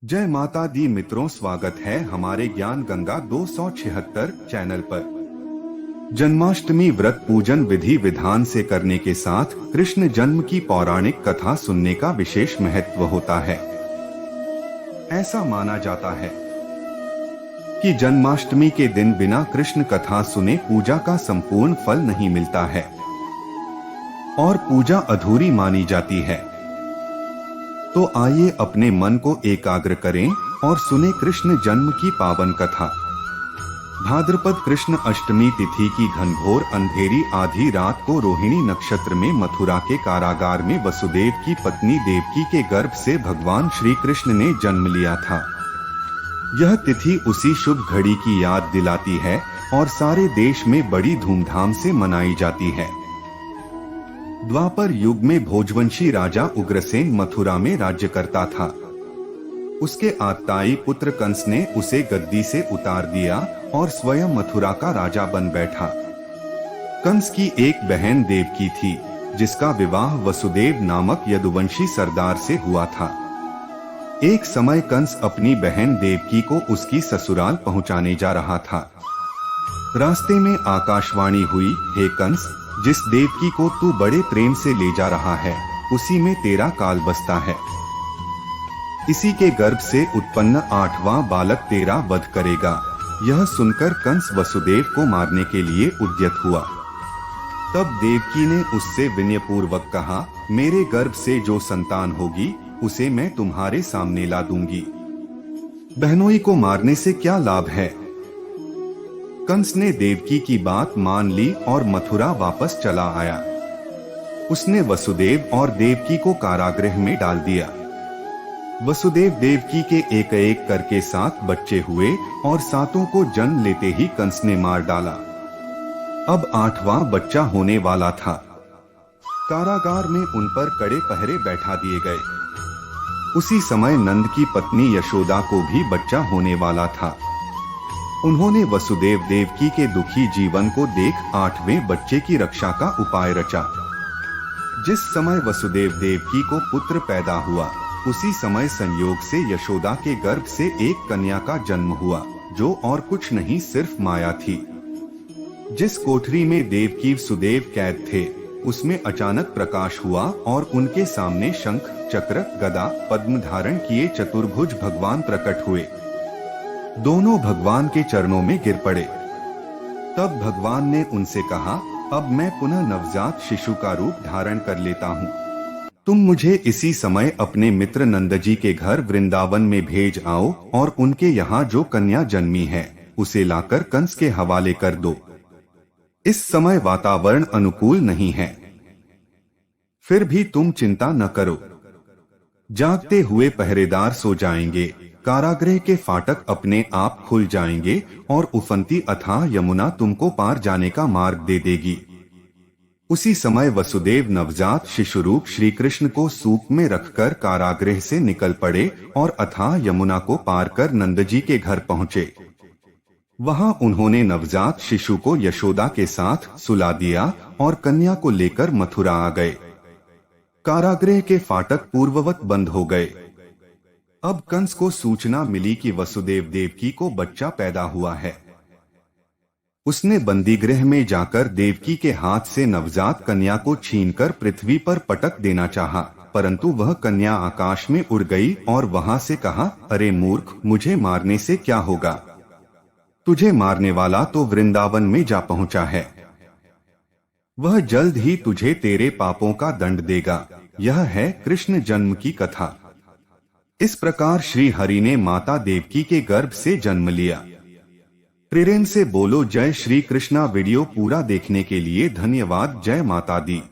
जय माता दी मित्रों, स्वागत है हमारे ज्ञान गंगा 276 चैनल पर। जन्माष्टमी व्रत पूजन विधि विधान से करने के साथ कृष्ण जन्म की पौराणिक कथा सुनने का विशेष महत्व होता है। ऐसा माना जाता है कि जन्माष्टमी के दिन बिना कृष्ण कथा सुने पूजा का संपूर्ण फल नहीं मिलता है और पूजा अधूरी मानी जाती है। तो आइए अपने मन को एकाग्र करें और सुने कृष्ण जन्म की पावन कथा। भाद्रपद कृष्ण अष्टमी तिथि की घनघोर अंधेरी आधी रात को रोहिणी नक्षत्र में मथुरा के कारागार में वसुदेव की पत्नी देवकी के गर्भ से भगवान श्री कृष्ण ने जन्म लिया था। यह तिथि उसी शुभ घड़ी की याद दिलाती है और सारे देश में बड़ी धूमधाम से मनाई जाती है। द्वापर युग में भोजवंशी राजा उग्रसेन मथुरा में राज्य करता था। उसके आत्ताई पुत्र कंस ने उसे गद्दी से उतार दिया और स्वयं मथुरा का राजा बन बैठा। कंस की एक बहन देवकी थी, जिसका विवाह वसुदेव नामक यदुवंशी सरदार से हुआ था। एक समय कंस अपनी बहन देवकी को उसकी ससुराल पहुंचाने जा रहा था। रास्ते में आकाशवाणी हुई, हे कंस, जिस देवकी को तू बड़े प्रेम से ले जा रहा है, उसी में तेरा काल बसता है। इसी के गर्भ से उत्पन्न 8वां बालक तेरा वध करेगा। यह सुनकर कंस वसुदेव को मारने के लिए उद्यत हुआ। तब देवकी ने उससे विनयपूर्वक कहा, मेरे गर्भ से जो संतान होगी उसे मैं तुम्हारे सामने ला दूंगी। बहनोई को मारने से क्या लाभ है। कंस ने देवकी की बात मान ली और मथुरा वापस चला आया। उसने वसुदेव और देवकी को कारागृह में डाल दिया। वसुदेव देवकी के एक एक करके 7 बच्चे हुए और 7 को जन्म लेते ही कंस ने मार डाला। अब 8वां बच्चा होने वाला था। कारागार में उन पर कड़े पहरे बैठा दिए गए। उसी समय नंद की पत्नी यशोदा को भी बच्चा होने वाला था। उन्होंने वसुदेव देवकी के दुखी जीवन को देख 8वें बच्चे की रक्षा का उपाय रचा। जिस समय वसुदेव देवकी को पुत्र पैदा हुआ, उसी समय संयोग से यशोदा के गर्भ से एक कन्या का जन्म हुआ, जो और कुछ नहीं सिर्फ माया थी। जिस कोठरी में देवकी सुदेव कैद थे, उसमें अचानक प्रकाश हुआ और उनके सामने शंख, चक्र, गदा, पद्म धारण किए चतुर्भुज भगवान प्रकट हुए। दोनों भगवान के चरणों में गिर पड़े। तब भगवान ने उनसे कहा, अब मैं पुनः नवजात शिशु का रूप धारण कर लेता हूँ। तुम मुझे इसी समय अपने मित्र नंदजी के घर वृंदावन में भेज आओ और उनके यहाँ जो कन्या जन्मी है उसे लाकर कंस के हवाले कर दो। इस समय वातावरण अनुकूल नहीं है, फिर भी तुम चिंता न करो। जागते हुए पहरेदार सो जाएंगे, कारागृह के फाटक अपने आप खुल जाएंगे और उफनती अथाह यमुना तुमको पार जाने का मार्ग दे देगी। उसी समय वसुदेव नवजात शिशु रूप श्री कृष्ण को सूप में रखकर कारागृह से निकल पड़े और अथाह यमुना को पार कर नंदजी के घर पहुंचे। वहां उन्होंने नवजात शिशु को यशोदा के साथ सुला दिया और कन्या को लेकर मथुरा आ गए। कारागृह के फाटक पूर्ववत बंद हो गए। अब कंस को सूचना मिली कि वसुदेव देवकी को बच्चा पैदा हुआ है। उसने बंदीगृह में जाकर देवकी के हाथ से नवजात कन्या को छीनकर पृथ्वी पर पटक देना चाहा, परंतु वह कन्या आकाश में उड़ गई और वहां से कहा, अरे मूर्ख, मुझे मारने से क्या होगा। तुझे मारने वाला तो वृंदावन में जा पहुंचा है। वह जल्द ही तुझे तेरे पापों का दंड देगा। यह है कृष्ण जन्म की कथा। इस प्रकार श्री हरि ने माता देवकी के गर्भ से जन्म लिया। प्रेम से बोलो जय श्री कृष्णा। वीडियो पूरा देखने के लिए धन्यवाद। जय माता दी।